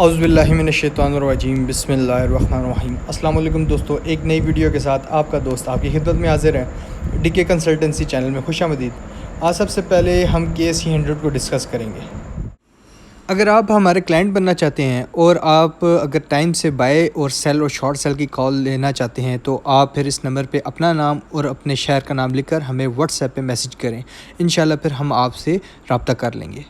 औज़ुबिल्लाहिमिनश्शैतानिर्रजीम बिस्मिल्लाहिर्रहमानिर्रहीम। अस्सलाम वालेकुम दोस्तों, एक नई वीडियो के साथ आपका दोस्त आपकी खिदमत में हाजिर है। डीके कंसल्टेंसी चैनल में खुशामदीद। आज सबसे पहले हम KC100 को डिस्कस करेंगे। अगर आप हमारे क्लाइंट बनना चाहते हैं और आप अगर टाइम से बाय और सेल और शॉर्ट सेल की कॉल लेना चाहते हैं तो आप फिर इस नंबर पे अपना नाम और अपने शहर का नाम लिखकर हमें व्हाट्सएप पे मैसेज करें। इंशाल्लाह फिर हम आपसे रब्ता कर लेंगे।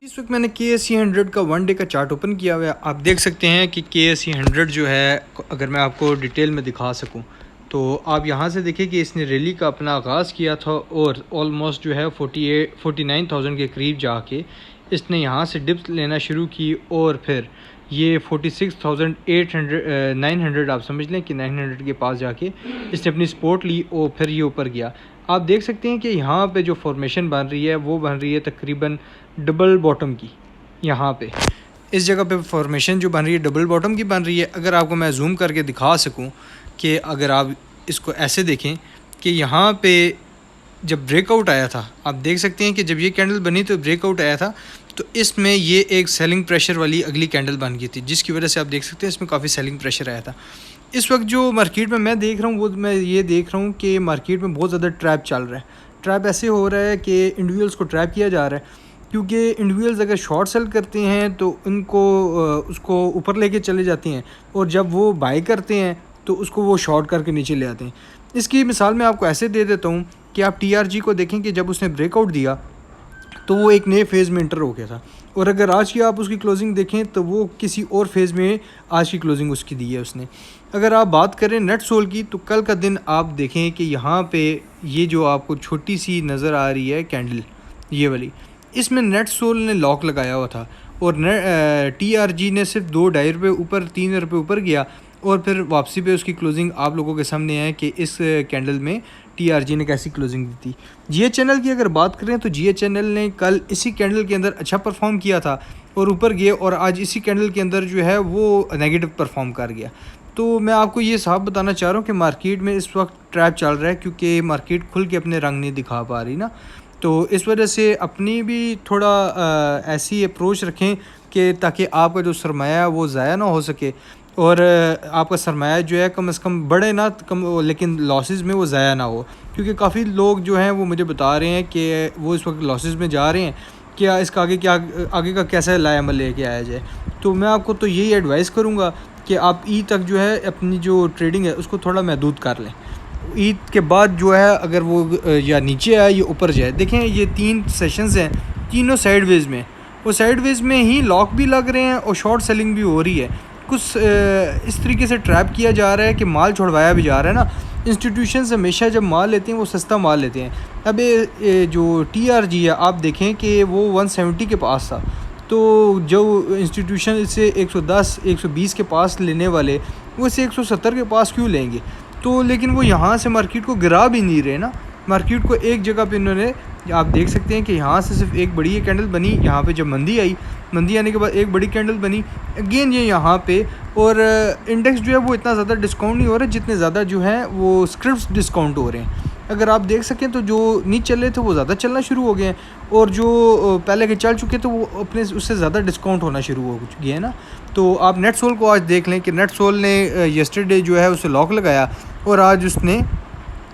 इस वक्त मैंने KC100 का 1 डे का चार्ट ओपन किया हुआ है। आप देख सकते हैं कि KC100 जो है, अगर मैं आपको डिटेल में दिखा सकूं तो आप यहाँ से देखिए कि इसने रैली का अपना आगाज़ किया था और ऑलमोस्ट जो है 49,000 के करीब जाके इसने यहाँ से डिप्स लेना शुरू की और फिर ये 900 आप समझ लें कि 900 के पास जाके इसने अपनी सपोर्ट ली और फिर ये ऊपर गया। आप देख सकते हैं कि यहाँ पे जो फॉर्मेशन बन रही है वो बन रही है तकरीबन डबल बॉटम की। यहाँ पे इस जगह पे फॉर्मेशन जो बन रही है डबल बॉटम की बन रही है। अगर आपको मैं जूम करके दिखा सकूं कि अगर आप इसको ऐसे देखें कि यहाँ पे जब ब्रेकआउट आया था, आप देख सकते हैं कि जब ये कैंडल बनी तो ब्रेकआउट आया था तो इसमें ये एक सेलिंग प्रेशर वाली अगली कैंडल बन गई थी, जिसकी वजह से आप देख सकते हैं इसमें काफ़ी सेलिंग प्रेशर आया था। इस वक्त जो मार्केट में मैं देख रहा हूँ वो मैं ये देख रहा हूँ कि मार्केट में बहुत ज़्यादा ट्रैप चल रहा है। ट्रैप ऐसे हो रहा है कि इंडिविजुअल्स को ट्रैप किया जा रहा है, क्योंकि इंडिविजुअल्स अगर शॉर्ट सेल करते हैं तो उनको उसको ऊपर लेके चले जाते हैं और जब वो बाय करते हैं तो उसको वो शॉर्ट करके नीचे ले आते हैं। इसकी मिसाल मैं आपको ऐसे दे देता हूँ कि आप TRG को देखें कि जब उसने ब्रेकआउट दिया तो वो एक नए फेज़ में इंटर हो गया था और अगर आज की आप उसकी क्लोजिंग देखें तो वो किसी और फेज़ में आज की क्लोजिंग उसकी दी है उसने। अगर आप बात करें नेट सोल की तो कल का दिन आप देखें कि यहाँ पे ये जो आपको छोटी सी नज़र आ रही है कैंडल ये वाली, इसमें नेट सोल ने लॉक लगाया हुआ था और TRG ने सिर्फ 2-2.5 रुपये ऊपर 3 रुपये ऊपर गया और फिर वापसी पे उसकी क्लोजिंग आप लोगों के सामने है कि इस कैंडल में TRG ने कैसी क्लोजिंग दी थी। GH की अगर बात करें तो GH ने कल इसी कैंडल के अंदर अच्छा परफॉर्म किया था और ऊपर गया और आज इसी कैंडल के अंदर जो है वो नेगेटिव परफॉर्म कर गया। तो मैं आपको ये साफ बताना चाह रहा हूँ कि मार्केट में इस वक्त ट्रैप चल रहा है, क्योंकि मार्केट खुल के अपने रंग नहीं दिखा पा रही ना। तो इस वजह से अपनी भी थोड़ा ऐसी अप्रोच रखें कि ताकि आपका जो सरमाया है वो ज़ाया ना हो सके और आपका सरमाया जो है कम से कम बढ़े ना कम, लेकिन लॉसेस में वो ज़ाया ना हो। क्योंकि काफ़ी लोग जो हैं वो मुझे बता रहे हैं कि वो इस वक्त लॉसेस में जा रहे हैं, क्या इसका आगे का कैसा लाएअमल लेके आया जाए। तो मैं आपको तो यही एडवाइस करूँगा कि आप ईद तक जो है अपनी जो ट्रेडिंग है उसको थोड़ा महदूद कर लें। ईद के बाद जो है अगर वो या नीचे आए या ऊपर जाए, देखें ये 3 सेशंस हैं, तीनों साइडवेज में, वो साइडवेज में ही लॉक भी लग रहे हैं और शॉर्ट सेलिंग भी हो रही है। कुछ इस तरीके से ट्रैप किया जा रहा है कि माल छुड़वाया भी जा रहा है ना। इंस्टीट्यूशंस हमेशा जब माल लेते हैं वो सस्ता माल लेते हैं। अब ये जो TRG है आप देखें कि वो 170 के पास था, तो जो इंस्टीट्यूशन इसे 110-120 के पास लेने वाले वो इसे 170 के पास क्यों लेंगे। तो लेकिन वो यहाँ से मार्केट को गिरा भी नहीं रहे ना। मार्केट को एक जगह पे इन्होंने, आप देख सकते हैं कि यहाँ से सिर्फ एक बड़ी कैंडल बनी, यहाँ पे जब मंदी आई, मंदी आने के बाद एक बड़ी कैंडल बनी अगेन ये यहाँ पे, और इंडेक्स जो है वो इतना ज़्यादा डिस्काउंट नहीं हो रहा है जितने ज़्यादा जो है वो स्क्रिप्ट्स डिस्काउंट हो रहे हैं। अगर आप देख सकें तो जो नीचे चल रहे थे वो ज़्यादा चलना शुरू हो गए हैं और जो पहले के चल चुके थे वो अपने उससे ज़्यादा डिस्काउंट होना शुरू हो गए हैं ना। तो आप नेट सोल को आज देख लें कि नेट सोल ने येस्टरडे जो है उसे लॉक लगाया और आज उसने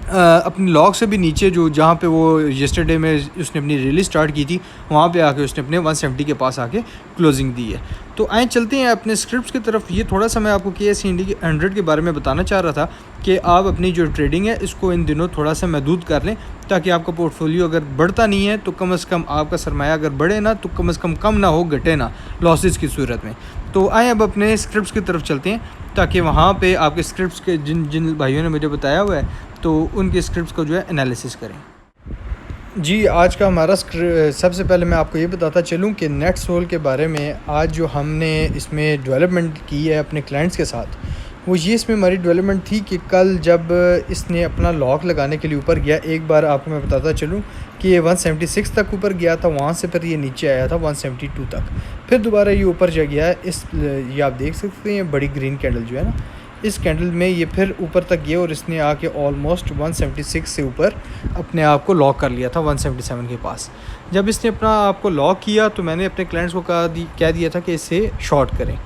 अपनी लॉक से भी नीचे जो जहाँ पे वो येस्टरडे में उसने अपनी रैली स्टार्ट की थी वहाँ पे आके उसने अपने 170 के पास आके क्लोजिंग दी है। तो आए चलते हैं अपने स्क्रिप्ट्स की तरफ। ये थोड़ा सा मैं आपको KC100 के बारे में बताना चाह रहा था कि आप अपनी जो ट्रेडिंग है इसको इन दिनों थोड़ा सा महदूद कर लें, ताकि आपका पोर्टफोलियो अगर बढ़ता नहीं है तो कम से कम आपका सरमाया अगर बढ़े ना तो कम से कम ना हो, घटे ना लॉसेस की सूरत में। तो आए अब अपने स्क्रिप्ट्स की तरफ चलते हैं ताकि वहाँ पे आपके स्क्रिप्ट्स के जिन भाइयों ने मुझे बताया हुआ है तो उनके स्क्रिप्ट्स को जो है एनालिसिस करें। जी, आज का हमारा सबसे पहले मैं आपको ये बताता चलूँ कि नेट सोल के बारे में आज जो हमने इसमें डेवलपमेंट की है अपने क्लाइंट्स के साथ, वो ये इसमें हमारी डेवलपमेंट थी कि कल जब इसने अपना लॉक लगाने के लिए ऊपर गया, एक बार आपको मैं बताता चलूँ कि ये 176 तक ऊपर गया था, वहाँ से फिर ये नीचे आया था 172 तक, फिर दोबारा ये ऊपर जा गया है। ये आप देख सकते हैं बड़ी ग्रीन कैंडल जो है ना, इस कैंडल में ये फिर ऊपर तक गया और इसने आके ऑलमोस्ट 176 से ऊपर अपने आप को लॉक कर लिया था 177 के पास। जब इसने अपना आप को लॉक किया तो मैंने अपने क्लाइंट्स को कह दिया था कि इसे शॉर्ट करें।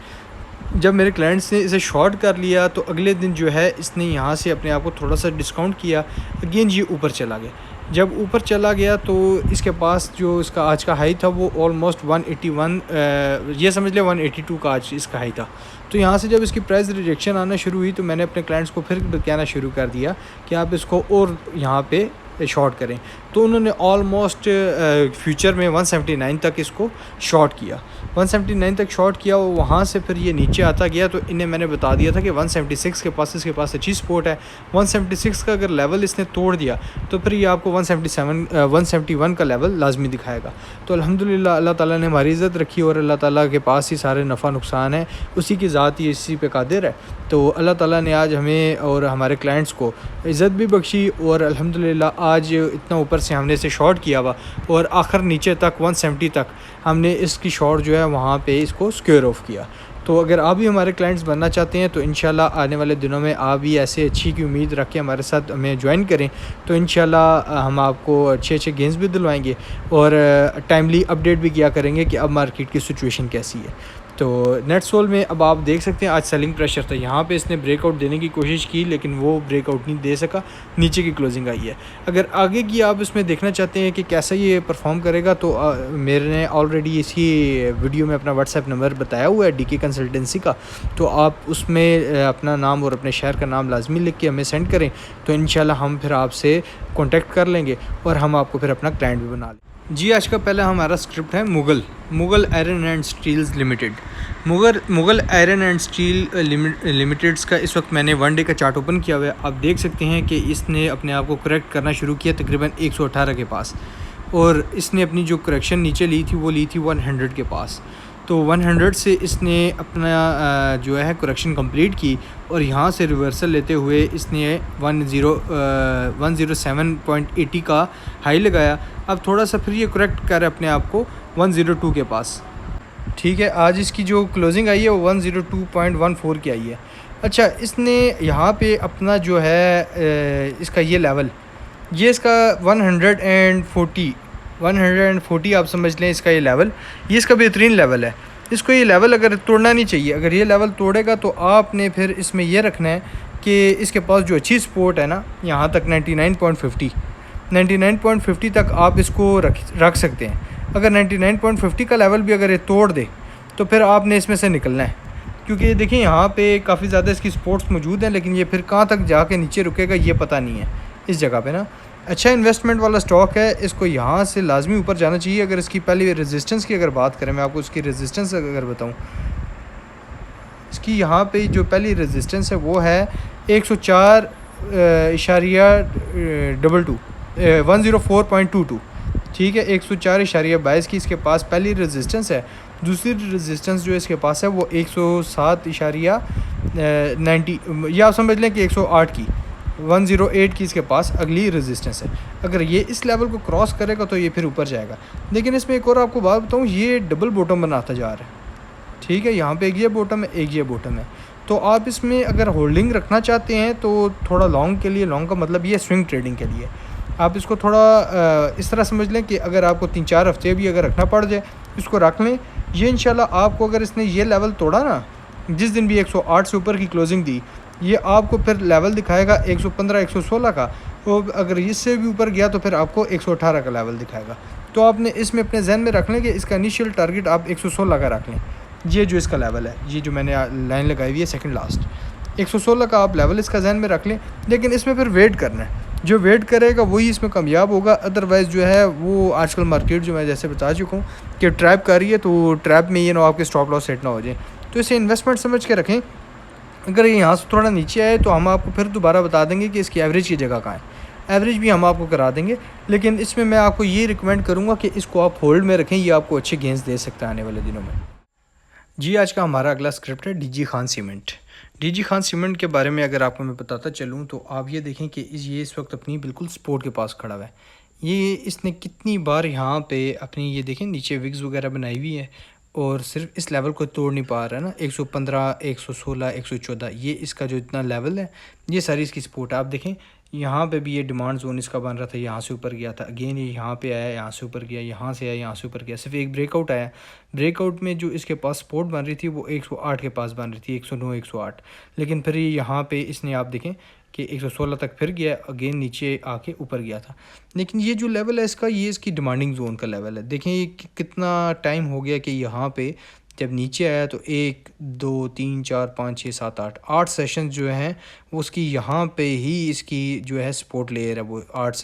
जब मेरे क्लाइंट्स ने इसे शॉर्ट कर लिया तो अगले दिन जो है इसने यहाँ से अपने आप को थोड़ा सा डिस्काउंट किया, अगेन ये ऊपर चला गया। जब ऊपर चला गया तो इसके पास जो इसका आज का हाई था वो ऑलमोस्ट 181, ये समझ ले 182 का आज इसका हाई था। तो यहाँ से जब इसकी प्राइस रिजेक्शन आना शुरू हुई तो मैंने अपने क्लाइंट्स को फिर कहना शुरू कर दिया कि आप इसको और यहाँ पे शॉर्ट करें। तो उन्होंने ऑलमोस्ट फ्यूचर में 179 तक इसको शॉर्ट किया, 179 तक शॉर्ट किया। और वहाँ से फिर ये नीचे आता गया तो इन्हें मैंने बता दिया था कि 176 के पास इसके पास अच्छी सपोर्ट है। 176 का अगर लेवल इसने तोड़ दिया तो फिर ये आपको 171 का लेवल लाजमी दिखाएगा। तो अल्हम्दुलिल्लाह अल्लाह ताला ने हमारी इज़्ज़त रखी और अल्लाह ताला के पास ही सारे नफ़ा नुकसान है, उसी की ज़ात ही इसी पे कादिर है। तो अल्लाह ताला ने आज हमें और हमारे क्लाइंट्स को इज़्ज़त भी बख्शी और अल्हम्दुलिल्लाह आज इतना ऊपर से हमने इसे शॉर्ट किया हुआ और आखिर नीचे तक 170 तक हमने इसकी शॉर्ट जो है वहाँ पे इसको स्क्वेयर ऑफ किया। तो अगर आप भी हमारे क्लाइंट्स बनना चाहते हैं तो इंशाल्लाह आने वाले दिनों में आप भी ऐसे अच्छी की उम्मीद रख के हमारे साथ हमें ज्वाइन करें तो इंशाल्लाह हम आपको अच्छे अच्छे गेम्स भी दिलवाएंगे और टाइमली अपडेट भी किया करेंगे कि अब मार्केट की सिचुएशन कैसी है। तो नेटसोल में अब आप देख सकते हैं आज सेलिंग प्रेशर था, यहाँ पे इसने ब्रेकआउट देने की कोशिश की लेकिन वो ब्रेकआउट नहीं दे सका, नीचे की क्लोजिंग आई है। अगर आगे की आप इसमें देखना चाहते हैं कि कैसा ये परफॉर्म करेगा तो मेरे ऑलरेडी इसी वीडियो में अपना व्हाट्सएप नंबर बताया हुआ है डीके कंसल्टेंसी का, तो आप उसमें अपना नाम और अपने शहर का नाम लाजमी लिख के हमें सेंड करें तो इंशाल्लाह हम फिर आपसे कॉन्टेक्ट कर लेंगे और हम आपको फिर अपना क्लाइंट भी बना लें। जी आज का पहला हमारा स्क्रिप्ट है Mughal iron and steels limited. Mughal iron and steel limiteds का इस वक्त मैंने 1 डे का चार्ट ओपन किया हुआ है। आप देख सकते हैं कि इसने अपने आप को करेक्ट करना शुरू किया तकरीबन 118 के पास और इसने अपनी जो करेक्शन नीचे ली थी वो ली थी 100 के पास। तो 100 से इसने अपना जो है करेक्शन कंप्लीट की और यहाँ से रिवर्सल लेते हुए इसने 107.80 का हाई लगाया। अब थोड़ा सा फिर ये करेक्ट कर अपने आप को 102 के पास। ठीक है, आज इसकी जो क्लोजिंग आई है वो 102.14 की आई है। अच्छा, इसने यहाँ पे अपना जो है इसका ये लेवल, ये इसका 140 आप समझ लें इसका ये लेवल, ये इसका बेहतरीन लेवल है। इसको ये लेवल अगर तोड़ना नहीं चाहिए, अगर ये लेवल तोड़ेगा तो आपने फिर इसमें ये रखना है कि इसके पास जो अच्छी सपोर्ट है ना यहाँ तक 99.50 तक आप इसको रख सकते हैं। अगर 99.50 का लेवल भी अगर ये तोड़ दे तो फिर आपने इसमें से निकलना है, क्योंकि देखिए यहाँ पे काफ़ी ज़्यादा इसकी सपोर्ट्स मौजूद हैं लेकिन ये फिर कहाँ तक जाके नीचे रुकेगा ये पता नहीं है इस जगह पे ना। अच्छा इन्वेस्टमेंट वाला स्टॉक है, इसको यहाँ से लाजमी ऊपर जाना चाहिए। अगर इसकी पहली रेजिस्टेंस की अगर बात करें, मैं आपको इसकी रेजिस्टेंस अगर बताऊँ, इसकी यहाँ पे जो पहली रेजिस्टेंस है वो है 104.22 ठीक है, 104.22 की इसके पास पहली रेजिस्टेंस है। दूसरी रेजिस्टेंस जो इसके पास है वो 107.90 या आप समझ लें कि 108 की 108 की इसके पास अगली रेजिस्टेंस है। अगर ये इस लेवल को क्रॉस करेगा तो ये फिर ऊपर जाएगा। लेकिन इसमें एक और आपको बात बताऊँ, ये डबल बॉटम बनाता जा रहा है। ठीक है, यहाँ पे एक ये बॉटम है, एक ये बॉटम है। तो आप इसमें अगर होल्डिंग रखना चाहते हैं तो थोड़ा लॉन्ग के लिए, लॉन्ग का मतलब ये स्विंग ट्रेडिंग के लिए आप इसको थोड़ा इस तरह समझ लें कि अगर आपको 3-4 हफ्ते भी अगर रखना पड़ जाए इसको रख लें। ये इंशाल्लाह आपको अगर इसने ये लेवल तोड़ा ना, जिस दिन भी 108 से ऊपर की क्लोजिंग दी, ये आपको फिर लेवल दिखाएगा 115-116 का। तो अगर इससे भी ऊपर गया तो फिर आपको 118 का लेवल दिखाएगा। तो आपने इसमें अपने जहन में रख लें कि इसका इनिशियल टारगेट आप 116 का रख लें। ये जो इसका लेवल है, ये जो मैंने लाइन लगाई हुई है सेकंड लास्ट, 116 का आप लेवल इसका जहन में रख लें। लेकिन इसमें फिर वेट करना है, जो वेट करेगा वही इसमें कामयाब होगा। अदरवाइज़ जो है वो आजकल मार्केट जो मैं जैसे बता चुका हूँ कि ट्रैप कर रही है, तो ट्रैप में ये ना आपके स्टॉप लॉस सेट ना हो जाए। तो इसे इन्वेस्टमेंट समझ के रखें। अगर ये यहाँ से थोड़ा नीचे आए तो हम आपको फिर दोबारा बता देंगे कि इसकी एवरेज की जगह कहाँ है, एवरेज भी हम आपको करा देंगे। लेकिन इसमें मैं आपको ये रिकमेंड करूँगा कि इसको आप होल्ड में रखें, ये आपको अच्छे गेंस दे सकता है आने वाले दिनों में। जी आज का हमारा अगला स्क्रिप्ट है DG Khan cement. DG Khan cement के बारे में अगर आपको मैं बताता चलूँ तो आप ये देखें कि ये इस वक्त अपनी बिल्कुल सपोर्ट के पास खड़ा हुआ है। ये इसने कितनी बार यहाँ पे अपनी ये देखें नीचे विग्स वगैरह बनाई हुई है और सिर्फ इस लेवल को तोड़ नहीं पा रहा है ना। 115, 116, 114 ये इसका जो इतना लेवल है, ये सारी इसकी सपोर्ट है। आप देखें यहाँ पे भी ये डिमांड जोन इसका बन रहा था, यहाँ से ऊपर गया था, अगेन ये यहाँ पे आया, यहाँ से ऊपर गया, यहाँ से आया, यहाँ से ऊपर गया, सिर्फ एक ब्रेकआउट आया। ब्रेकआउट में जो इसके पास सपोर्ट बन रही थी वो 108 के पास बन रही थी, 109, 108। लेकिन फिर ये यहाँ पे इसने आप देखें कि 116 तक फिर गया, अगेन नीचे आके ऊपर गया था। लेकिन ये जो लेवल है इसका, ये इसकी डिमांडिंग जोन का लेवल है। देखें ये कितना टाइम हो गया कि यहाँ पे जब नीचे आया तो 1, 2, 3, 4, 5, 6, 7, 8 सेशन जो हैं वो उसकी यहाँ पे ही इसकी जो है सपोर्ट लेयर है, वो 8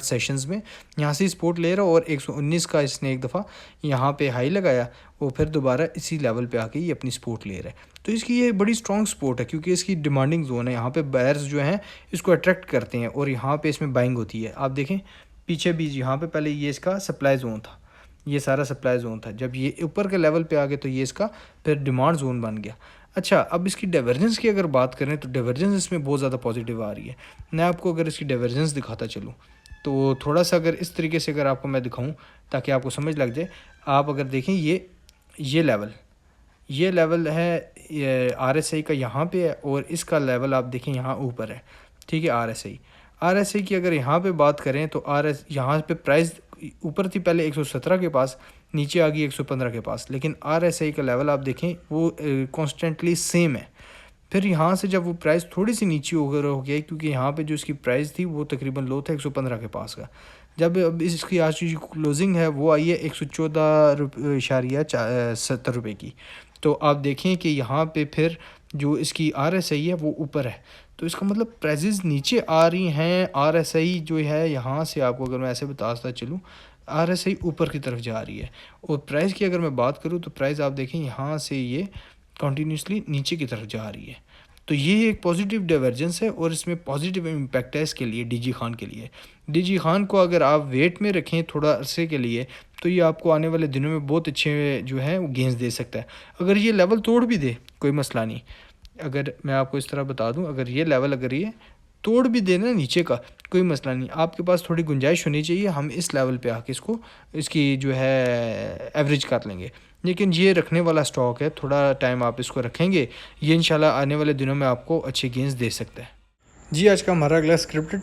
सेशंस में यहाँ से सपोर्ट लेयर है। और 119 का इसने एक दफ़ा यहाँ पे हाई लगाया और फिर दोबारा इसी लेवल पे आके ये अपनी सपोर्ट ले रहा है। तो इसकी ये बड़ी स्ट्रॉन्ग सपोर्ट है क्योंकि इसकी डिमांडिंग जोन है, यहाँ पे बायर्स जो हैं इसको अट्रैक्ट करते हैं और यहाँ पे इसमें बाइंग होती है। आप देखें पीछे भी यहाँ पे पहले ये इसका सप्लाई जोन था, ये सारा सप्लाई जोन था। जब ये ऊपर के लेवल पे आ गए तो ये इसका फिर डिमांड जोन बन गया। अच्छा, अब इसकी डाइवर्जेंस की अगर बात करें तो डाइवर्जेंस इसमें बहुत ज़्यादा पॉजिटिव आ रही है। मैं आपको अगर इसकी डाइवर्जेंस दिखाता चलूँ तो थोड़ा सा अगर इस तरीके से अगर आपको मैं दिखाऊँ ताकि आपको समझ लग जाए। आप अगर देखें ये लेवल है RSI का यहाँ पे है और इसका लेवल आप देखें यहाँ ऊपर है, ठीक है। RSI की अगर यहाँ पे बात करें तो यहाँ पे प्राइस ऊपर थी पहले 117 के पास, नीचे आ गई 115 के पास, लेकिन RSI का लेवल आप देखें वो कॉन्स्टेंटली सेम है। फिर यहाँ से जब वो प्राइस थोड़ी सी नीचे हो गया क्योंकि यहाँ पे जो इसकी प्राइस थी वो तकरीबन लो था 115 के पास का। जब अब इसकी आज की क्लोजिंग है वो आई है 114.70 रुपये की। तो आप देखें कि यहाँ पे फिर जो इसकी RSI है वो ऊपर है, तो इसका मतलब प्राइजेज़ नीचे आ रही हैं। RSI जो है यहाँ से आपको अगर मैं ऐसे बताता चलूँ, RSI ऊपर की तरफ जा रही है। और प्राइस की अगर मैं बात करूँ तो प्राइस आप देखें यहाँ से ये कंटिन्यूसली नीचे की तरफ जा रही है। तो ये एक पॉजिटिव डाइवर्जेंस है और इसमें पॉजिटिव इम्पैक्ट है इसके लिए DG खान के लिए। DG खान को अगर आप वेट में रखें थोड़ा अरसे के लिए तो ये आपको आने वाले दिनों में बहुत अच्छे जो है वो गेंस दे सकता है। अगर ये लेवल तोड़ भी दे कोई मसला नहीं। अगर मैं आपको इस तरह बता दूं, अगर ये लेवल अगर ये तोड़ भी देना नीचे का कोई मसला नहीं, आपके पास थोड़ी गुंजाइश होनी चाहिए, हम इस लेवल पे आके इसकी जो है एवरेज कर लेंगे। लेकिन ये रखने वाला स्टॉक है, थोड़ा टाइम आप इसको रखेंगे, ये इंशाल्लाह आने वाले दिनों में आपको अच्छे गेंस दे सकता है। जी, आज का हमारा अगला स्क्रिप्ट है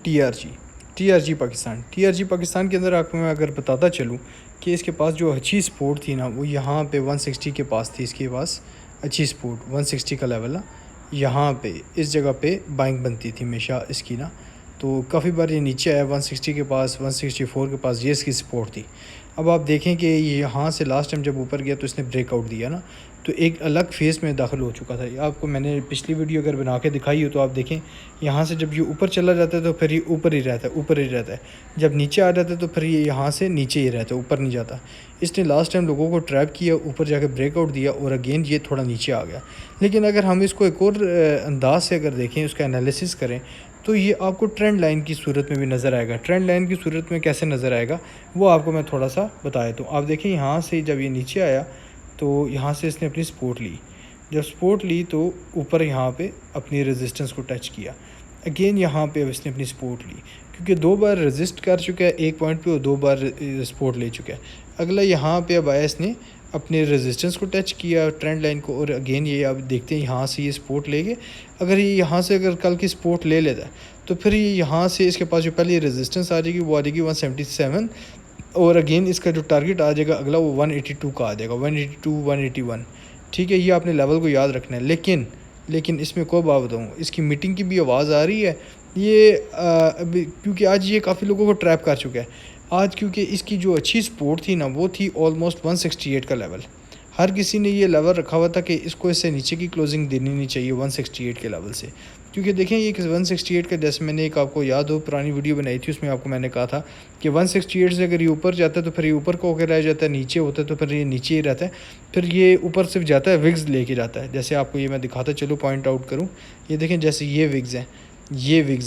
TRG पाकिस्तान। TRG पाकिस्तान के अंदर आपको मैं अगर बताता चलूँ कि इसके पास जो अच्छी सपोर्ट थी ना वो यहाँ पे 160 के पास थी। इसके पास अच्छी सपोर्ट 160 का लेवल ना, यहाँ पे इस जगह पे बाइंग बनती थी हमेशा इसकी ना। तो काफ़ी बार ये नीचे आया 160 के पास, 164 के पास, ये इसकी सपोर्ट थी। अब आप देखें कि ये यहाँ से लास्ट टाइम जब ऊपर गया तो इसने ब्रेकआउट दिया ना, तो एक अलग फेज़ में दाखिल हो चुका था। आपको मैंने पिछली वीडियो अगर बना के दिखाई हो तो आप देखें यहाँ से जब ये ऊपर चला जाता है तो फिर ये ऊपर ही रहता है, जब नीचे आ जाता है तो फिर ये यहाँ से नीचे ही रहता है, ऊपर नहीं जाता। इसने लास्ट टाइम लोगों को ट्रैप किया, ऊपर जाकर ब्रेकआउट दिया और अगेन ये थोड़ा नीचे आ गया। लेकिन अगर हम इसको एक और अंदाज से अगर देखें, उसका एनालिसिस करें तो ये आपको ट्रेंड लाइन की सूरत में भी नज़र आएगा। ट्रेंड लाइन की सूरत में कैसे नज़र आएगा वो आपको मैं थोड़ा सा बता देता हूँ। आप देखें यहाँ से जब ये नीचे आया तो यहाँ से इसने अपनी सपोर्ट ली, जब सपोर्ट ली तो ऊपर यहाँ पे अपनी रेजिस्टेंस को टच किया, अगेन यहाँ पे इसने अपनी सपोर्ट ली क्योंकि 2 बार रेजिस्ट कर चुका है एक पॉइंट पे और 2 बार सपोर्ट ले चुका है। अगला यहाँ पे अब आया इसने अपने रेजिस्टेंस को टच किया, ट्रेंड लाइन को, और अगेन ये अब देखते हैं यहाँ से ये सपोर्ट लेंगे। अगर ये यहाँ से अगर कल की सपोर्ट ले लेता है तो फिर ये यहाँ से इसके पास जो पहले रेजिस्टेंस आ जाएगी वो आ जाएगी 177 और अगेन इसका जो टारगेट आ जाएगा अगला वो 182 का आ जाएगा, 182, 181। ठीक है, ये आपने लेवल को याद रखना है। लेकिन इसमें कोई बात बताऊँ, इसकी मीटिंग की भी आवाज़ आ रही है ये क्योंकि आज ये काफ़ी लोगों को ट्रैप कर चुका है आज, क्योंकि इसकी जो अच्छी सपोर्ट थी ना वो थी ऑलमोस्ट 168 का लेवल। हर किसी ने ये लेवल रखा हुआ था कि इसको इससे नीचे की क्लोजिंग देनी नहीं चाहिए 168 के लेवल से, क्योंकि देखें ये 168 का, जैसे मैंने एक आपको याद हो पुरानी वीडियो बनाई थी उसमें आपको मैंने कहा था कि 168 से अगर ये ऊपर जाता है तो फिर ये ऊपर को होकर रह जाता है, नीचे होता है तो फिर ये नीचे ही रहता है, फिर ये ऊपर सिर्फ जाता है विग्स लेके जाता है। जैसे आपको ये मैं दिखाता चलो, पॉइंट आउट करूँ, ये देखें जैसे ये विग्स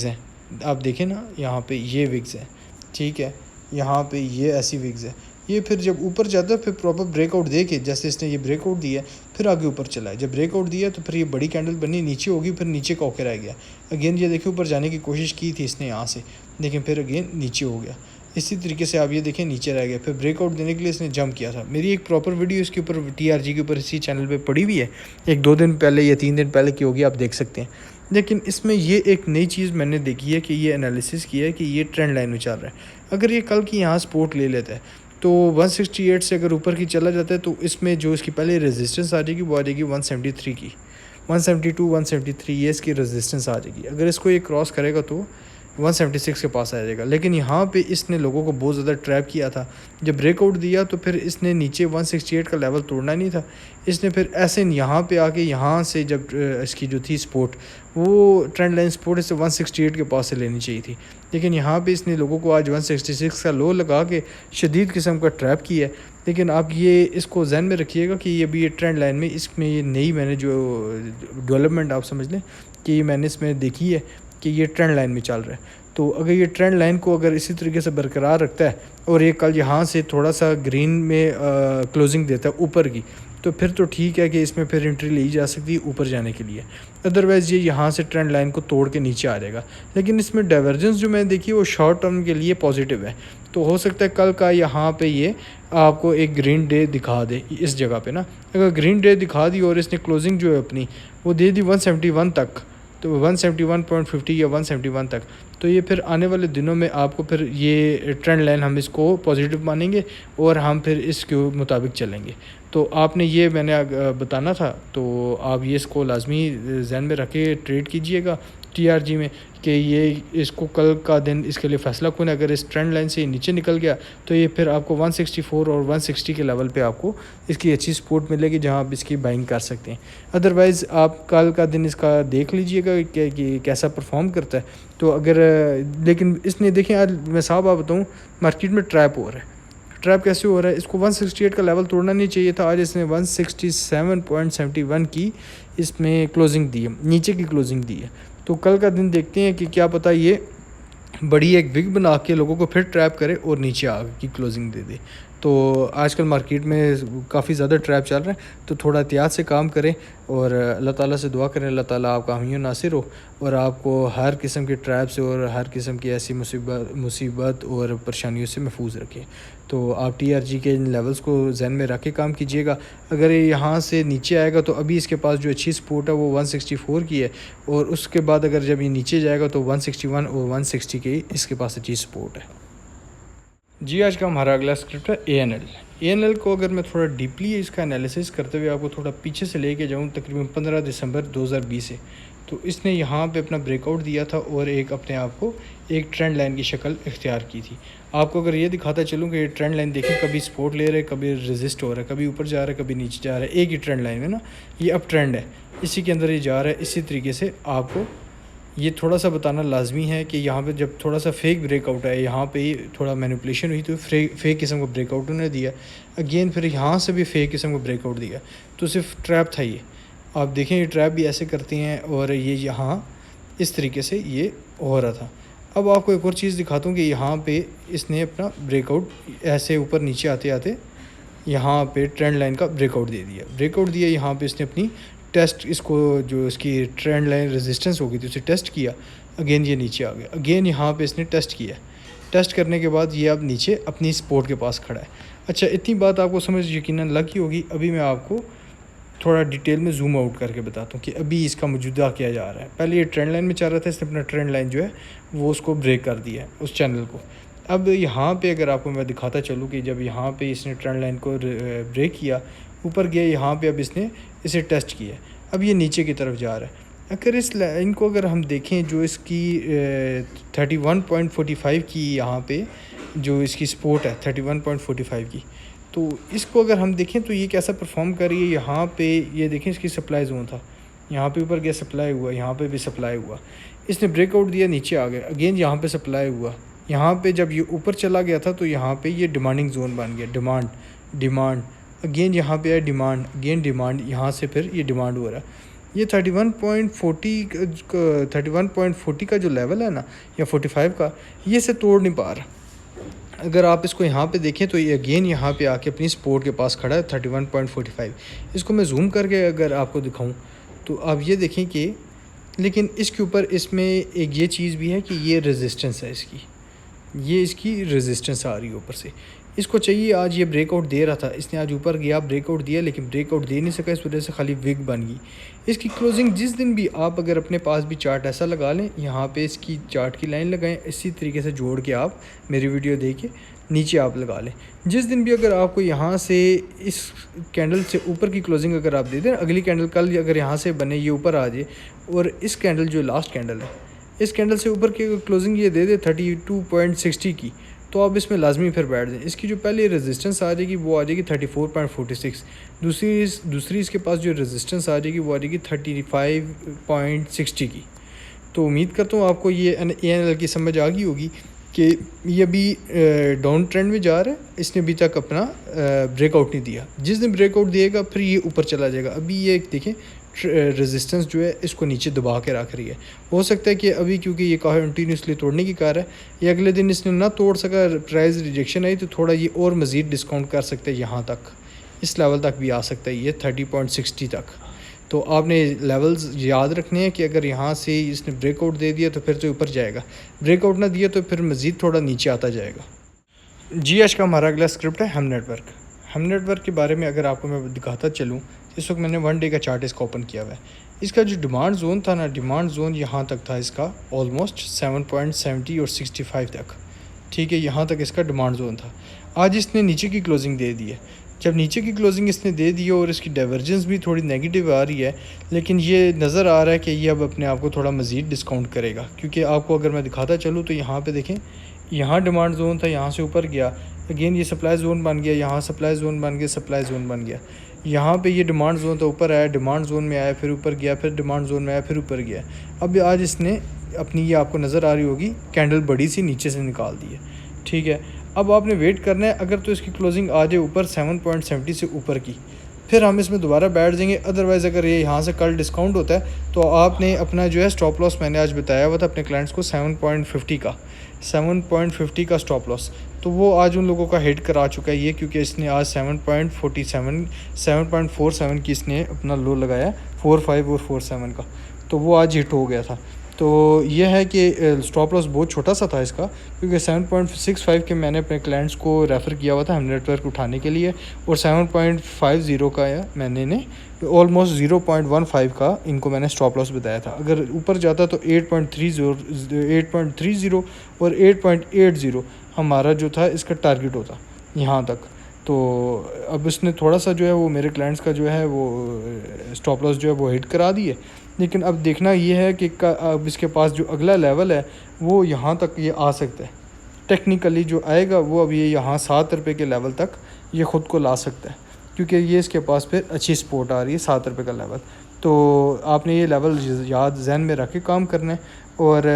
हैं, आप देखें ना यहाँ पर ये विग्स हैं, ठीक है, यहाँ पे ये ऐसी विग्स है। ये फिर जब ऊपर जाता है फिर प्रॉपर ब्रेकआउट दे के, जैसे इसने ये ब्रेकआउट दिया फिर आगे ऊपर चला है, जब ब्रेकआउट दिया तो फिर ये बड़ी कैंडल बनी, नीचे होगी, फिर नीचे का होकर रह गया। अगेन ये देखिए ऊपर जाने की कोशिश की थी इसने यहाँ से, लेकिन फिर अगेन नीचे हो गया। इसी तरीके से आप ये देखें नीचे रह गया। फिर ब्रेकआउट देने के लिए इसने जंप किया था। मेरी एक प्रॉपर वीडियो इसके ऊपर TRG के ऊपर इसी चैनल पे पड़ी हुई है, 1-2 दिन पहले या 3 दिन पहले की होगी, आप देख सकते हैं। लेकिन इसमें ये एक नई चीज़ मैंने देखी है कि ये एनालिसिस किया है कि ये ट्रेंड लाइन में चल रहा है। अगर ये कल की यहाँ सपोर्ट ले लेता है तो 168 से अगर ऊपर की चला जाता है तो इसमें जो इसकी पहले रेजिस्टेंस आ जाएगी वो आ जाएगी 173 की, 172 173 ये इसकी रेजिस्टेंस आ जाएगी। अगर इसको ये क्रॉस करेगा तो 176 के पास आ जाएगा। लेकिन यहाँ पे इसने लोगों को बहुत ज़्यादा ट्रैप किया था। जब ब्रेकआउट दिया तो फिर इसने नीचे 168 का लेवल तोड़ना नहीं था, इसने फिर ऐसे यहाँ पे आके यहाँ से जब इसकी जो थी सपोर्ट, वो ट्रेंड लाइन सपोर्ट इसे 168 के पास से लेनी चाहिए थी। लेकिन यहाँ पे इसने लोगों को आज 166 का लो लगा के शदीद किस्म का ट्रैप किया है। लेकिन आप ये इसको जहन में रखिएगा कि ये भी ये ट्रेंड लाइन में इसमें ये नई मैंने जो डेवलपमेंट आप समझ लें कि मैंने इसमें देखी है कि ये ट्रेंड लाइन में चल रहा है। तो अगर ये ट्रेंड लाइन को अगर इसी तरीके से बरकरार रखता है और ये कल यहाँ से थोड़ा सा ग्रीन में क्लोजिंग देता है ऊपर की, तो फिर तो ठीक है कि इसमें फिर एंट्री ली जा सकती है ऊपर जाने के लिए। अदरवाइज़ ये यहाँ से ट्रेंड लाइन को तोड़ के नीचे आ जाएगा। लेकिन इसमें डाइवर्जेंस जो मैंने देखी वो शॉर्ट टर्म के लिए पॉजिटिव है। तो हो सकता है कल का यहाँ पे ये आपको एक ग्रीन डे दिखा दे इस जगह पे ना। अगर ग्रीन डे दिखा दी और इसने क्लोजिंग जो है अपनी वो दे दी 171 तक, तो 171.50 या 171 तक, तो ये फिर आने वाले दिनों में आपको फिर ये ट्रेंड लाइन हम इसको पॉजिटिव मानेंगे और हम फिर इसके मुताबिक चलेंगे। तो आपने ये मैंने बताना था, तो आप ये इसको लाजमी जहन में रख के ट्रेड कीजिएगा TRG में कि ये इसको कल का दिन इसके लिए फ़ैसला कौन है। अगर इस ट्रेंड लाइन से नीचे निकल गया तो ये फिर आपको 164 और 160 के लेवल पे आपको इसकी अच्छी सपोर्ट मिलेगी जहां आप इसकी बाइंग कर सकते हैं। अदरवाइज़ आप कल का दिन इसका देख लीजिएगा कि कैसा परफॉर्म करता है। तो अगर लेकिन इसने देखें आज मैं साहब आप बताऊँ मार्केट में ट्रैप हो रहा है। ट्रैप कैसे हो रहा है, इसको 168 का लेवल तोड़ना नहीं चाहिए था। आज इसने 167.71 की इसमें क्लोजिंग दी है, नीचे की क्लोजिंग दी है। तो कल का दिन देखते हैं कि क्या पता ये बड़ी एक विग बना के लोगों को फिर ट्रैप करे और नीचे आगे की क्लोजिंग दे दे। तो आजकल मार्केट में काफ़ी ज़्यादा ट्रैप चल रहा है, तो थोड़ा एहतियात से काम करें और अल्लाह ताला से दुआ करें अल्लाह ताला आपका हामी नासिर हो और आपको हर किस्म के ट्रैप से और हर किस्म की ऐसी मुसीबत और परेशानियों से महफूज रखें। तो आप TRG के इन लेवल्स को जहन में रख के काम कीजिएगा। अगर ये यहाँ से नीचे आएगा तो अभी इसके पास जो अच्छी सपोर्ट है वो 164 की है, और उसके बाद अगर जब ये नीचे जाएगा तो 161 और 160 की इसके पास अच्छी सपोर्ट है। जी आज का हमारा अगला स्क्रिप्ट है ANL को अगर मैं थोड़ा डीपली इसका एनालिसिस करते हुए आपको थोड़ा पीछे से लेके जाऊँ तकरीबन 15 दिसंबर 2020 से, तो इसने यहाँ पे अपना ब्रेकआउट दिया था और एक अपने आप को एक ट्रेंड लाइन की शक्ल इख्तियार की थी। आपको अगर ये दिखाता चलूँ कि ये ट्रेंड लाइन देखें, कभी सपोर्ट ले रहे हैं, कभी रेजिस्ट हो रहा है, कभी ऊपर जा रहा है, कभी नीचे जा रहा है, एक ही ट्रेंड लाइन में ना, ये अप ट्रेंड है, इसी के अंदर ये जा रहा है। इसी तरीके से आपको ये थोड़ा सा बताना लाजमी है कि यहाँ पे जब थोड़ा सा फेक ब्रेकआउट है, यहाँ पे थोड़ा मैनिपुलेशन हुई तो फेक किस्म का ब्रेकआउट उन्होंने दिया, अगेन फिर यहाँ से भी फेक किस्म का ब्रेकआउट दिया, तो सिर्फ ट्रैप था ये। आप देखें ये ट्रैप भी ऐसे करती हैं और ये यहाँ इस तरीके से ये हो रहा था। अब आपको एक और चीज़ दिखाता हूँ कि यहाँ पे इसने अपना ब्रेकआउट ऐसे ऊपर नीचे आते आते यहाँ पे ट्रेंड लाइन का ब्रेकआउट दे दिया। ब्रेकआउट दिया यहाँ पे इसने अपनी टेस्ट, इसको जो इसकी ट्रेंड लाइन रेजिस्टेंस हो गई थी उसे टेस्ट किया, अगेन ये नीचे आ गया, अगेन यहाँ पे इसने टेस्ट किया। टेस्ट करने के बाद ये अब नीचे अपनी सपोर्ट के पास खड़ा है। अच्छा, इतनी बात आपको समझ यकीनन लगी होगी। अभी मैं आपको थोड़ा डिटेल में जूम आउट करके बताता हूँ कि अभी इसका मौजूदा क्या जा रहा है। पहले ये ट्रेंड लाइन में चल रहा था, इसने अपना ट्रेंड लाइन जो है वो उसको ब्रेक कर दिया है उस चैनल को। अब यहाँ पे अगर आपको मैं दिखाता चलूँ कि जब यहाँ पे इसने ट्रेंड लाइन को ब्रेक किया, ऊपर गया, यहाँ पे अब इसने इसे टेस्ट किया, अब ये नीचे की तरफ जा रहा है। अगर इस लाइन को अगर हम देखें जो इसकी 31.45 की यहाँ पे जो इसकी सपोर्ट है 31.45 की, तो इसको अगर हम देखें तो ये कैसा परफॉर्म कर रही है। यहाँ पे ये देखें इसकी सप्लाई जोन था, यहाँ पे ऊपर गया सप्लाई हुआ, यहाँ पे भी सप्लाई हुआ, इसने ब्रेकआउट दिया, नीचे आ गया, अगेन यहाँ पे सप्लाई हुआ, यहाँ पे जब ये ऊपर चला गया था तो यहाँ पे ये डिमांडिंग जोन बन गया, डिमांड अगेन यहाँ पे है डिमांड, अगेन डिमांड, यहाँ से फिर ये डिमांड हो रहा है। ये 31.40 का जो लेवल है ना, या 45 का, ये से तोड़ नहीं पा रहा। अगर आप इसको यहाँ पे देखें तो ये अगेन यहाँ पे आके अपनी सपोर्ट के पास खड़ा है 31.45। इसको मैं जूम करके अगर आपको दिखाऊं तो आप ये देखें कि, लेकिन इसके ऊपर इसमें एक ये चीज़ भी है कि ये रेजिस्टेंस है इसकी, ये इसकी रेजिस्टेंस आ रही है ऊपर से। इसको चाहिए, आज ये ब्रेकआउट दे रहा था, इसने आज ऊपर गया ब्रेकआउट दिया, लेकिन ब्रेकआउट दे नहीं सका, इस वजह से खाली विग बन गई। इसकी क्लोजिंग जिस दिन भी आप अगर अपने पास भी चार्ट ऐसा लगा लें, यहाँ पे इसकी चार्ट की लाइन लगाएं, इसी तरीके से जोड़ के आप मेरी वीडियो देख के नीचे आप लगा लें। जिस दिन भी अगर आपको यहाँ से इस कैंडल से ऊपर की क्लोजिंग अगर आप दे दें, अगली कैंडल कल अगर यहाँ से बने ये ऊपर आ जाए, और इस कैंडल जो लास्ट कैंडल है इस कैंडल से ऊपर की क्लोजिंग ये दे दे 32.60 की, तो आप इसमें लाजमी फिर बैठ जाएं। इसकी जो पहले रेजिस्टेंस आ जाएगी वो आ जाएगी 34.46, दूसरी इसके पास जो रेजिस्टेंस आ जाएगी वो आ जाएगी 35.60 की। तो उम्मीद करता हूँ आपको ये ANL की समझ आ गई होगी कि ये अभी डाउन ट्रेंड में जा रहा है, इसने अभी तक अपना ब्रेकआउट नहीं दिया। जिस दिन ब्रेकआउट देगा फिर ये ऊपर चला जाएगा। अभी ये देखें रेजिस्टेंस जो है इसको नीचे दबा के रख रही है। हो सकता है कि अभी क्योंकि ये कंटिन्यूसली तोड़ने की कार है, ये अगले दिन इसने ना तोड़ सका, प्राइस रिजेक्शन आई, तो थोड़ा ये और मज़ीद डिस्काउंट कर सकते हैं, यहाँ तक इस लेवल तक भी आ सकता है ये 30.60 तक। तो आपने लेवल्स याद रखने हैं कि अगर यहाँ से इसने ब्रेकआउट दे दिया तो फिर तो ऊपर जाएगा, ब्रेकआउट ना दिया तो फिर मज़ीद थोड़ा नीचे आता जाएगा। जी आज का हमारा अगला स्क्रिप्ट है हम नेटवर्क के बारे में अगर आपको मैं दिखाता चलूँ, इस वक्त मैंने 1 डे का चार्ट इसका ओपन किया हुआ है। इसका जो डिमांड जोन था ना, डिमांड जोन यहाँ तक था इसका ऑलमोस्ट 7.70 और 65 तक, ठीक है, यहाँ तक इसका डिमांड जोन था। आज इसने नीचे की क्लोजिंग दे दी है। जब नीचे की क्लोजिंग इसने दे दी है और इसकी डाइवर्जेंस भी थोड़ी नेगेटिव आ रही है, लेकिन ये नज़र आ रहा है कि ये अब अपने आप को थोड़ा मज़ीद डिस्काउंट करेगा, क्योंकि आपको अगर मैं दिखाता चलूँ तो यहाँ पे देखें, यहाँ डिमांड जोन था, यहाँ से ऊपर गया, अगेन ये सप्लाई जोन बन गया, यहाँ सप्लाई जोन बन गया, सप्लाई जोन बन गया, यहाँ पे ये डिमांड जोन था, ऊपर आया, डिमांड जोन में आया, फिर ऊपर गया, फिर डिमांड जोन में आया, फिर ऊपर गया। अब आज इसने अपनी, ये आपको नज़र आ रही होगी, कैंडल बड़ी सी नीचे से निकाल दी है, ठीक है। अब आपने वेट करना है, अगर तो इसकी क्लोजिंग आ जाए ऊपर 7.70 से ऊपर की, फिर हम इसमें दोबारा बैठ जाएंगे। अदरवाइज़ अगर ये यहाँ से कल डिस्काउंट होता है तो आपने अपना जो है स्टॉप लॉस, मैंने आज बताया हुआ था अपने क्लाइंट्स को 7.50 का स्टॉप लॉस, तो वो आज उन लोगों का हिट करा चुका है ये, क्योंकि इसने आज 7.47 की इसने अपना लो लगाया 45 और 47 का, तो वो आज हिट हो गया था। तो ये है कि स्टॉप लॉस बहुत छोटा सा था इसका, क्योंकि 7.65 के मैंने अपने क्लाइंट्स को रेफ़र किया हुआ था हम नेटवर्क उठाने के लिए, और 7.50 का मैंने ऑलमोस्ट 0.15 का इनको मैंने स्टॉप लॉस बताया था। अगर ऊपर जाता तो 8.30 और 8.80 हमारा जो था इसका टारगेट होता यहाँ तक। तो अब इसने थोड़ा सा जो है वो मेरे क्लाइंट्स का जो है वो स्टॉप लॉस जो है वो हिट करा दी है, लेकिन अब देखना ये है कि अब इसके पास जो अगला लेवल है वो यहाँ तक ये आ सकता है। टेक्निकली जो आएगा वो अब ये यहाँ 7 रुपये के लेवल तक ये ख़ुद को ला सकता है, क्योंकि ये इसके पास फिर अच्छी सपोर्ट आ रही है 7 रुपये का लेवल। तो आपने ये लेवल याद जहन में रख के काम करना है, और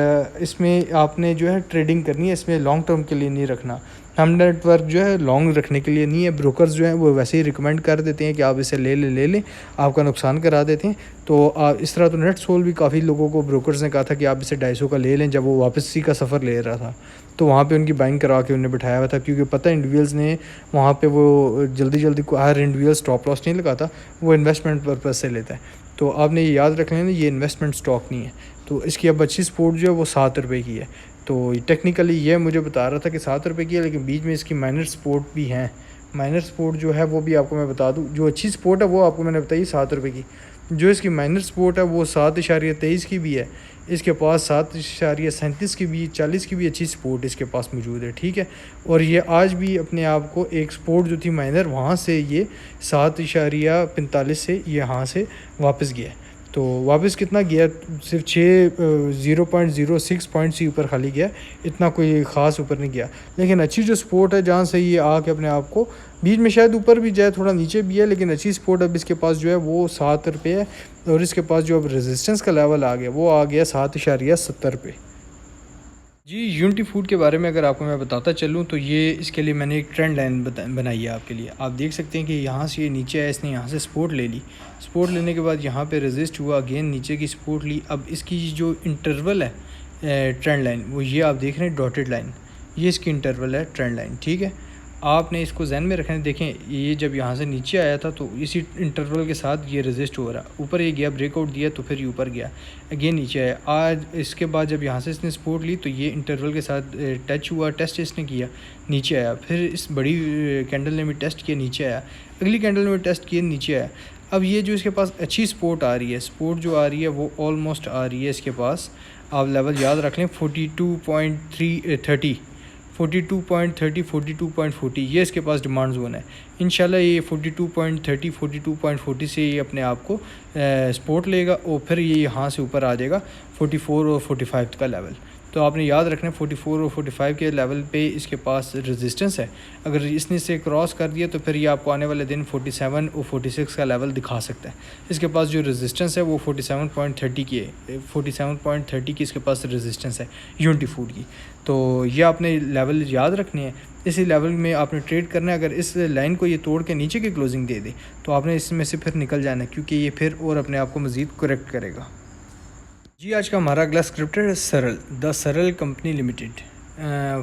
इसमें आपने जो है ट्रेडिंग करनी है, इसमें लॉन्ग टर्म के लिए नहीं रखना। हम नेटवर्क जो है लॉन्ग रखने के लिए नहीं है। ब्रोकर्स जो हैं वो वैसे ही रिकमेंड कर देते हैं कि आप इसे ले लें, आपका नुकसान करा देते हैं। तो इस तरह तो नेट सोल भी काफ़ी लोगों को ब्रोकर्स ने कहा था कि आप इसे 250 का ले लें, जब वो वापसी का सफ़र ले रहा था तो वहाँ पे उनकी बाइंग करा के उन्हें बिठाया हुआ था, क्योंकि पता है इंडिविजुअल्स ने वहाँ पे वो जल्दी हर इंडिविजुअल स्टॉप लॉस नहीं लगाता, वो इन्वेस्टमेंट पर्पज़ से लेता है। तो आपने ये याद रख लेना, ये इन्वेस्टमेंट स्टॉक नहीं है। तो इसकी अब अच्छी सपोर्ट जो है वो 7 रुपये की है। तो टेक्निकली ये मुझे बता रहा था कि 7 रुपये की है, लेकिन बीच में इसकी माइनर सपोर्ट भी हैं। माइनर सपोर्ट जो है वो भी आपको मैं बता दूं, जो अच्छी सपोर्ट है वो आपको मैंने बताई 7 रुपये की। जो इसकी माइनर सपोर्ट है वो 7.23 की भी है, इसके पास 7.37 की भी, 40 की भी अच्छी सपोर्ट इसके पास मौजूद है, ठीक है। और ये आज भी अपने आप को एक सपोर्ट जो थी माइनर, वहाँ से ये 7.45 से यहाँ से वापस गया है। तो वापस कितना गया, सिर्फ 0.06 पॉइंट से ऊपर खाली गया, इतना कोई ख़ास ऊपर नहीं गया। लेकिन अच्छी जो सपोर्ट है जहाँ से ये आके अपने आप को, बीच में शायद ऊपर भी जाए, थोड़ा नीचे भी है, लेकिन अच्छी सपोर्ट अब इसके पास जो है वो 7 रुपये है। और इसके पास जो अब रेजिस्टेंस का लेवल आ गया वो आ गया 7.70 पे। जी यूनिटी फूड के बारे में अगर आपको मैं बताता चलूँ तो ये इसके लिए मैंने एक ट्रेंड लाइन बनाई है आपके लिए। आप देख सकते हैं कि यहाँ से ये नीचे आया, इसने यहाँ से सपोर्ट ले ली, सपोर्ट लेने के बाद यहाँ पे रेजिस्ट हुआ, अगेन नीचे की सपोर्ट ली। अब इसकी जो इंटरवल है ट्रेंड लाइन, वो ये आप देख रहे हैं डॉटेड लाइन, ये इसकी इंटरवल है ट्रेंड लाइन, ठीक है। आपने इसको जहन में रखना है। देखें ये जब यहाँ से नीचे आया था तो इसी इंटरवल के साथ ये रेजिस्ट हो रहा, ऊपर ये गया, ब्रेकआउट दिया तो फिर ये ऊपर गया, अगेन नीचे आया। आज इसके बाद जब यहाँ से इसने सपोर्ट ली तो ये इंटरवल के साथ टच हुआ, टेस्ट इसने किया, नीचे आया। फिर इस बड़ी कैंडल ने भी टेस्ट किया, नीचे आया। अगली कैंडल में टेस्ट किया, नीचे आया। अब ये जो इसके पास अच्छी सपोर्ट आ रही है, सपोर्ट जो आ रही है वो ऑलमोस्ट आ रही है इसके पास, आप लेवल याद रख लें 42.30, 42.30, 42.40, ये इसके पास डिमांड जोन है। इंशाल्लाह ये 42.30, 42.40 से ये अपने आप को सपोर्ट लेगा और फिर ये यहाँ से ऊपर आ जाएगा 44 और 45 का लेवल। तो आपने याद रखना 44 और 45 के लेवल पे इसके पास रेजिस्टेंस है। अगर इसने इसे क्रॉस कर दिया तो फिर ये आपको आने वाले दिन 47 और 46 का लेवल दिखा सकता है। इसके पास जो रेजिस्टेंस है वो 47.30 की है, 47.30 की इसके पास रेजिस्टेंस है यूनिटी फूड की। तो ये आपने लेवल याद रखनी है, इसी लेवल में आपने ट्रेड करना है। अगर इस लाइन को ये तोड़ के नीचे की क्लोजिंग दे दे तो आपने इसमें से फिर निकल जाना है, क्योंकि ये फिर और अपने आप को मज़ीद करेक्ट करेगा। जी आज का हमारा अगला स्क्रिप्ट है सरल, द सरल कंपनी लिमिटेड,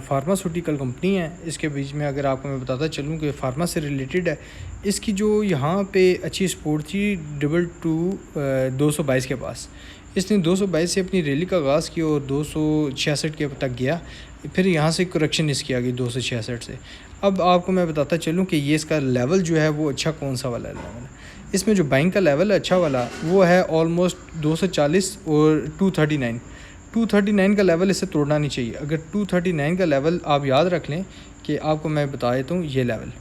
फार्मास्यूटिकल कंपनी है। इसके बीच में अगर आपको मैं बताता चलूँ कि फार्मा से रिलेटेड है। इसकी जो यहाँ पे अच्छी सपोर्ट थी 222 के पास, इसने 222 से अपनी रैली का आगाज़ किया और 266 के तक गया, फिर यहाँ से करेक्शन इसकी आ गई 266 से। अब आपको मैं बताता चलूँ कि ये इसका लेवल जो है वो अच्छा कौन सा वाला लेवल है। इसमें जो बाइंग का लेवल है अच्छा वाला वो है ऑलमोस्ट 240 और 239 का लेवल इसे तोड़ना नहीं चाहिए। अगर 239 का लेवल आप याद रख लें कि आपको मैं बता देता हूँ ये लेवल,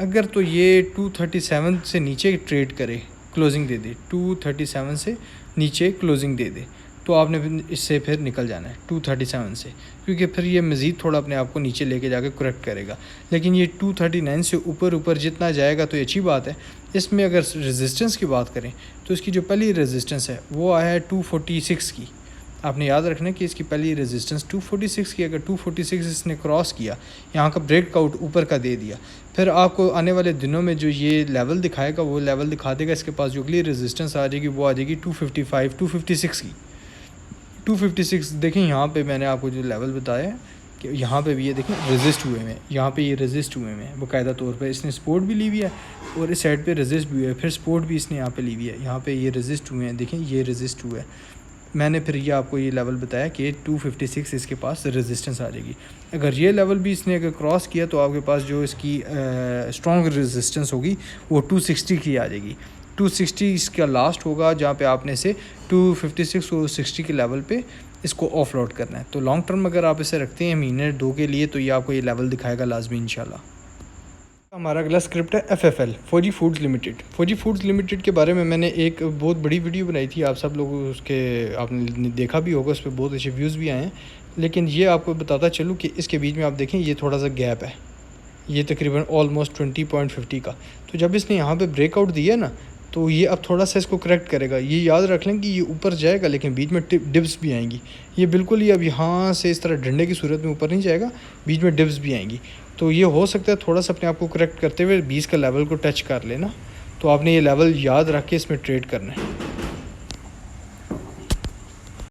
अगर तो ये 237 से नीचे ट्रेड करे, क्लोजिंग दे दे, 237 से नीचे क्लोजिंग दे दे तो आपने इससे फिर निकल जाना है 237 से, क्योंकि फिर ये मज़ीद थोड़ा अपने आप को नीचे लेके जाकर करेक्ट करेगा। लेकिन ये 239 से ऊपर जितना जाएगा तो ये अच्छी बात है। इसमें अगर रेजिस्टेंस की बात करें तो इसकी जो पहली रेजिस्टेंस है वो आया है 246 की। आपने याद रखना कि इसकी पहली रेजिस्टेंस 246 की, अगर 246 इसने क्रॉस किया, यहाँ का ब्रेकआउट ऊपर का दे दिया, फिर आपको आने वाले दिनों में जो ये लेवल दिखाएगा वो लेवल दिखा देगा। इसके पास जो अगली रेजिस्टेंस आ जाएगी वो आ जाएगी 255, 256 की। 256 देखें यहाँ पे मैंने आपको जो लेवल बताया कि यहाँ पे भी ये देखें रेजिस्ट हुए हैं, यहाँ पे ये रेजिस्ट हुए हैं बाकायदा तौर पे। इसने सपोर्ट भी ली हुई है और इस साइड पे रेजिस्ट भी हुआ है, फिर सपोर्ट भी इसने यहाँ पे ली हुई है, यहाँ पे ये रेजिस्ट हुए हैं, देखें ये रेजिस्ट हुआ है। मैंने फिर ये आपको ये लेवल बताया कि 256 इसके पास रेजिस्टेंस आ जाएगी। अगर ये लेवल भी इसने अगर क्रॉस किया तो आपके पास जो इसकी स्ट्रॉन्ग रेजिस्टेंस होगी वो 260 की आ जाएगी। 260 इसका लास्ट होगा जहाँ पे आपने से 256 और 60 के लेवल पे इसको ऑफलोड करना है। तो लॉन्ग टर्म अगर आप इसे रखते हैं महीने 2 के लिए तो ये आपको ये लेवल दिखाएगा लाजमी इंशाल्लाह। हमारा अगला स्क्रिप्ट है FFL, फौजी फूड्स लिमिटेड। फौजी फूड्स लिमिटेड के बारे में मैंने एक बहुत बड़ी वीडियो बनाई थी, आप सब लोग उसके आपने देखा भी होगा, उस पर बहुत अच्छे व्यूज़ भी आए हैं। लेकिन ये आपको बताता चलूँ कि इसके बीच में आप देखें ये थोड़ा सा गैप है, ये तकरीबन ऑलमोस्ट 20.50 का। तो जब इसने यहाँ पर ब्रेकआउट दिया ना तो ये अब थोड़ा सा इसको करेक्ट करेगा। ये याद रख लें कि ये ऊपर जाएगा लेकिन बीच में डिप्स भी आएंगी। ये बिल्कुल ही अब यहाँ से इस तरह डंडे की सूरत में ऊपर नहीं जाएगा, बीच में डिप्स भी आएंगी। तो ये हो सकता है थोड़ा सा अपने आप को करेक्ट करते हुए 20 का लेवल को टच कर लेना। तो आपने ये लेवल याद रख के इसमें ट्रेड करना है।